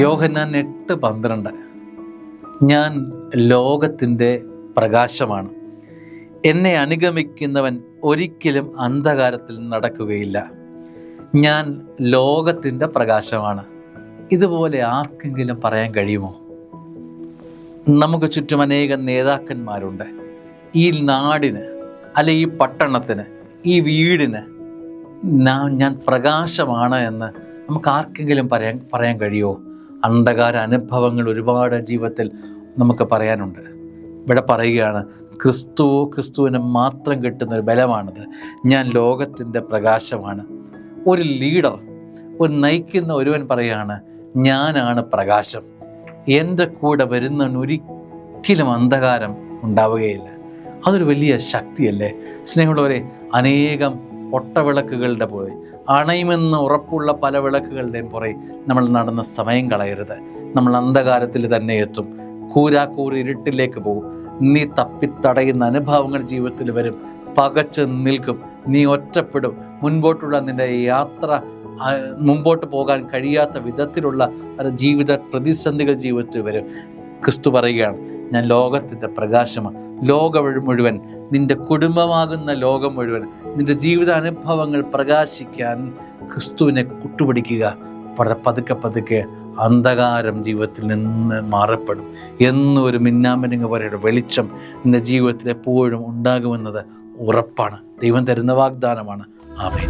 യോഹന്നാൻ 8:12 ഞാൻ ലോകത്തിൻ്റെ പ്രകാശമാണ്. എന്നെ അനുഗമിക്കുന്നവൻ ഒരിക്കലും അന്ധകാരത്തിൽ നടക്കുകയില്ല. ഞാൻ ലോകത്തിൻ്റെ പ്രകാശമാണ്. ഇതുപോലെ ആർക്കെങ്കിലും പറയാൻ കഴിയുമോ? നമുക്ക് ചുറ്റും അനേകം നേതാക്കന്മാരുണ്ട്. ഈ നാടിന്, അല്ലെ ഈ പട്ടണത്തിന്, ഈ വീടിന് ഞാൻ പ്രകാശമാണ് എന്ന് നമുക്ക് ആർക്കെങ്കിലും പറയാൻ കഴിയുമോ? അന്ധകാര അനുഭവങ്ങൾ ഒരുപാട് ജീവിതത്തിൽ നമുക്ക് പറയാനുണ്ട്. ഇവിടെ പറയുകയാണ്, ക്രിസ്തുവിന് മാത്രം കിട്ടുന്നൊരു ബലമാണിത്. ഞാൻ ലോകത്തിൻ്റെ പ്രകാശമാണ്. ഒരു ലീഡർ, ഒരു നയിക്കുന്ന ഒരുവൻ പറയുകയാണ്, ഞാനാണ് പ്രകാശം. എൻ്റെ കൂടെ വരുന്നവൻ ഒരിക്കലും അന്ധകാരം ഉണ്ടാവുകയില്ല. അതൊരു വലിയ ശക്തിയല്ലേ സ്നേഹമുള്ളവരെ? അനേകം പൊട്ടവിളക്കുകളുടെ പോലെ, അണയുമെന്ന് ഉറപ്പുള്ള പല വിളക്കുകളുടെയും പുറകെ നമ്മൾ നടന്ന സമയം കളയരുത്. നമ്മൾ അന്ധകാരത്തിൽ തന്നെ എത്തും. കൂരാക്കൂരി ഇരുട്ടിലേക്ക് പോകും. നീ തപ്പിത്തടയുന്ന അനുഭവങ്ങൾ ജീവിതത്തിൽ വരും. പകച്ച് നിൽക്കും. നീ ഒറ്റപ്പെടും. മുൻപോട്ടുള്ള നിൻ്റെ യാത്ര മുമ്പോട്ട് പോകാൻ കഴിയാത്ത വിധത്തിലുള്ള ജീവിത പ്രതിസന്ധികൾ ജീവിതത്തിൽ വരും. ക്രിസ്തു പറയുകയാണ്, ഞാൻ ലോകത്തിൻ്റെ പ്രകാശമാണ്. ലോകം മുഴുവൻ, നിൻ്റെ കുടുംബമാകുന്ന ലോകം മുഴുവൻ, നിൻ്റെ ജീവിത അനുഭവങ്ങൾ പ്രകാശിക്കാൻ ക്രിസ്തുവിനെ കൂട്ടുപിടിക്കുക. പതുക്കെ അന്ധകാരം ജീവിതത്തിൽ നിന്ന് മാറപ്പെടും. എന്നൊരു മിന്നാമിനുങ്ങ് പോലെയുടെ വെളിച്ചം നിൻ്റെ ജീവിതത്തിൽ എപ്പോഴും ഉണ്ടാകുമെന്നത് ഉറപ്പാണ്. ദൈവം തരുന്ന വാഗ്ദാനമാണ്. ആമേൻ.